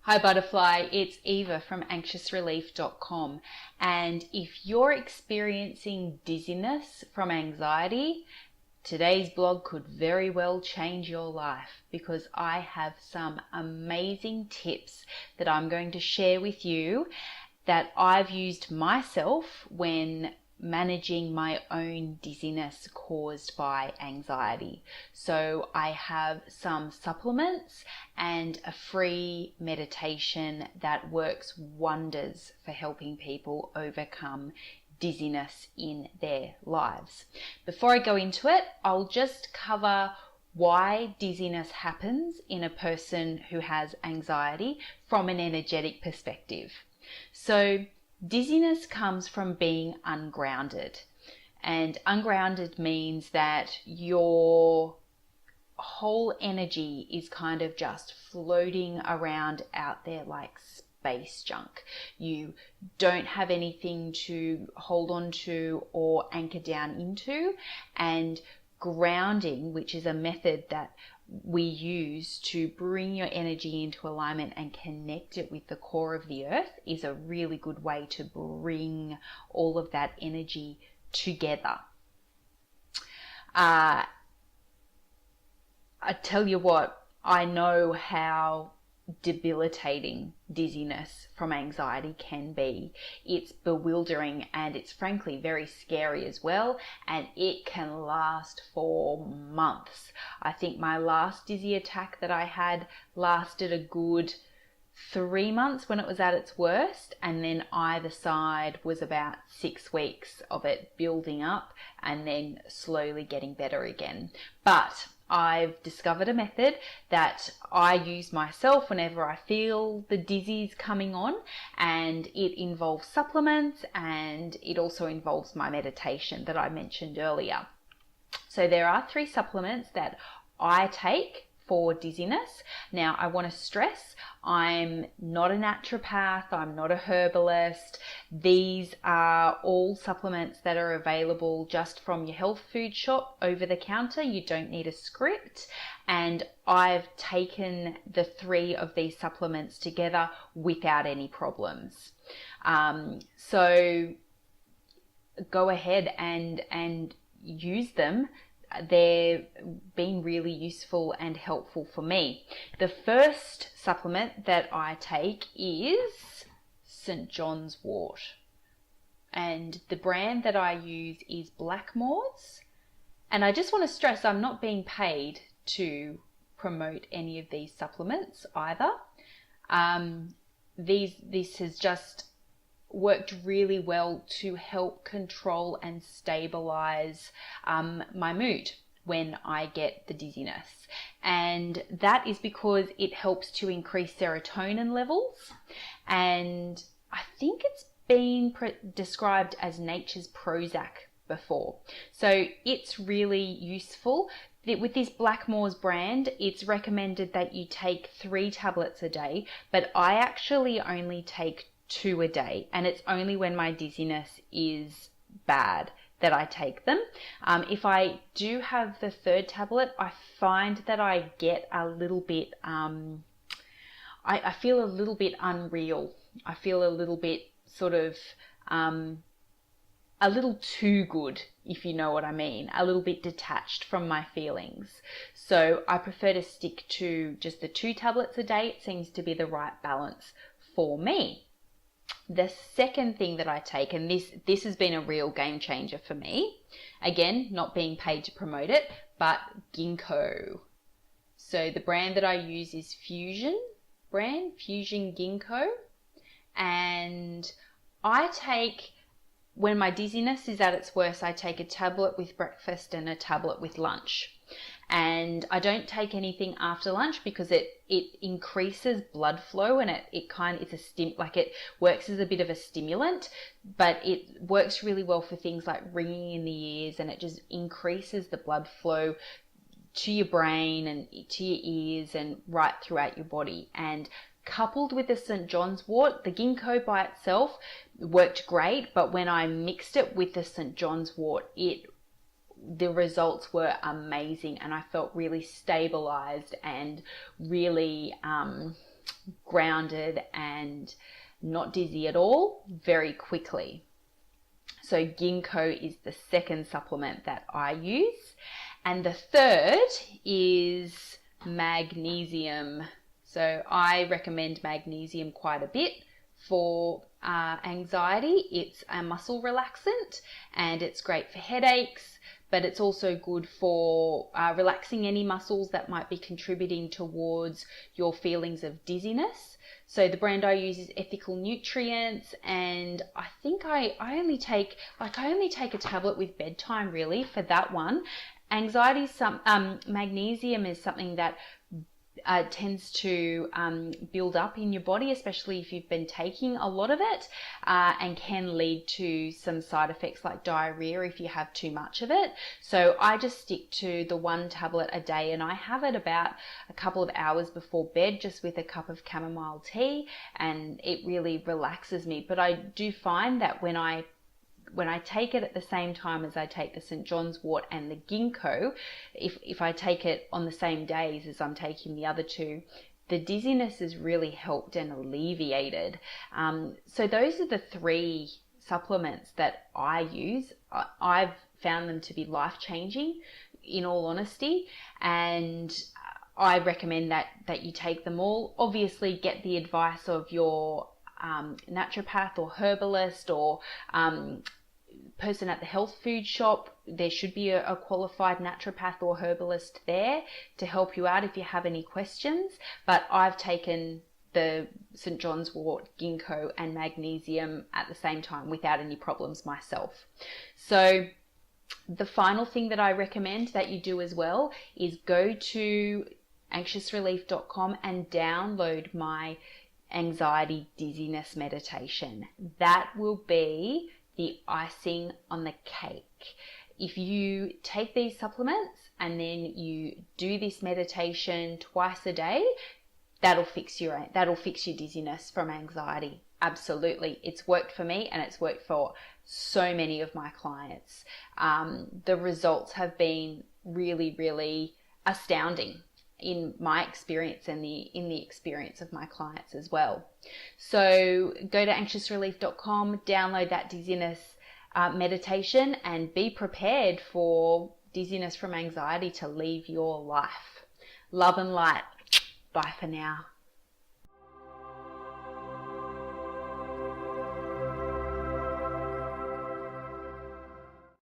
Hi Butterfly, it's Eva from anxiousrelief.com, and if you're experiencing dizziness from anxiety, today's blog could very well change your life because I have some amazing tips that I'm going to share with you that I've used myself when managing my own dizziness caused by anxiety. So I have some supplements and a free meditation that works wonders for helping people overcome dizziness in their lives. Before I go into it, I'll just cover why dizziness happens in a person who has anxiety from an energetic perspective. So dizziness comes from being ungrounded, and ungrounded means that your whole energy is kind of just floating around out there like space junk. You don't have anything to hold on to or anchor down into, and grounding, which is a method that we use to bring your energy into alignment and connect it with the core of the earth, is a really good way to bring all of that energy together. I tell you what, I know how debilitating dizziness from anxiety can be. It's bewildering and it's frankly very scary as well, and it can last for months. I think my last dizzy attack that I had lasted a good 3 months when it was at its worst, and then either side was about 6 weeks of it building up and then slowly getting better again. But I've discovered a method that I use myself whenever I feel the dizzies coming on, and it involves supplements and it also involves my meditation that I mentioned earlier. So there are 3 supplements that I take for dizziness. Now, I want to stress, I'm not a naturopath, I'm not a herbalist. These are all supplements that are available just from your health food shop over the counter. You don't need a script. And I've taken the 3 of these supplements together without any problems. So go ahead and use them. They've been really useful and helpful for me. The first supplement that I take is St. John's wort, and the brand that I use is Blackmore's. And I just want to stress, I'm not being paid to promote any of these supplements either. This has just worked really well to help control and stabilize my mood when I get the dizziness. And that is because it helps to increase serotonin levels. And I think it's been described as nature's Prozac before. So it's really useful. With this Blackmore's brand, it's recommended that you take 3 tablets a day, but I actually only take 2 a day, and it's only when my dizziness is bad that I take them. If I do have the 3rd tablet, I find that I get a little bit, I feel a little bit unreal. I feel a little bit sort of, a little too good, if you know what I mean, a little bit detached from my feelings. So I prefer to stick to just the 2 tablets a day. It seems to be the right balance for me. The second thing that I take, and this has been a real game changer for me, again, not being paid to promote it, but ginkgo. So the brand that I use is Fusion Ginkgo. And I take, when my dizziness is at its worst, I take a tablet with breakfast and a tablet with lunch. And I don't take anything after lunch because it increases blood flow, and it works as a bit of a stimulant, but it works really well for things like ringing in the ears, and it just increases the blood flow to your brain and to your ears and right throughout your body. And coupled with the St. John's wort, the ginkgo by itself worked great, but when I mixed it with the St. John's wort, the results were amazing, and I felt really stabilized and really grounded and not dizzy at all very quickly. So ginkgo is the second supplement that I use. And the third is magnesium. So I recommend magnesium quite a bit for anxiety. It's a muscle relaxant and it's great for headaches, but it's also good for relaxing any muscles that might be contributing towards your feelings of dizziness. So the brand I use is Ethical Nutrients, and I think I only take a tablet with bedtime really for that one. Magnesium is something that tends to build up in your body, especially if you've been taking a lot of it, and can lead to some side effects like diarrhea if you have too much of it. So I just stick to the one tablet a day, and I have it about a couple of hours before bed just with a cup of chamomile tea, and it really relaxes me. But I do find that when I take it at the same time as I take the St. John's wort and the ginkgo, if I take it on the same days as I'm taking the other two, the dizziness is really helped and alleviated. So those are the three supplements that I use. I've found them to be life-changing, in all honesty, and I recommend that you take them all. Obviously, get the advice of your naturopath or herbalist or person at the health food shop. There should be a qualified naturopath or herbalist there to help you out if you have any questions. But I've taken the St. John's wort, ginkgo and magnesium at the same time without any problems myself. So the final thing that I recommend that you do as well is go to anxiousrelief.com and download my anxiety dizziness meditation. That will be the icing on the cake. If you take these supplements and then you do this meditation twice a day, that'll fix your dizziness from anxiety. Absolutely. It's worked for me and it's worked for so many of my clients. The results have been really, really astounding in my experience and in the experience of my clients as well. So go to anxiousrelief.com, download that dizziness meditation, and be prepared for dizziness from anxiety to leave your life. Love and light. Bye for now.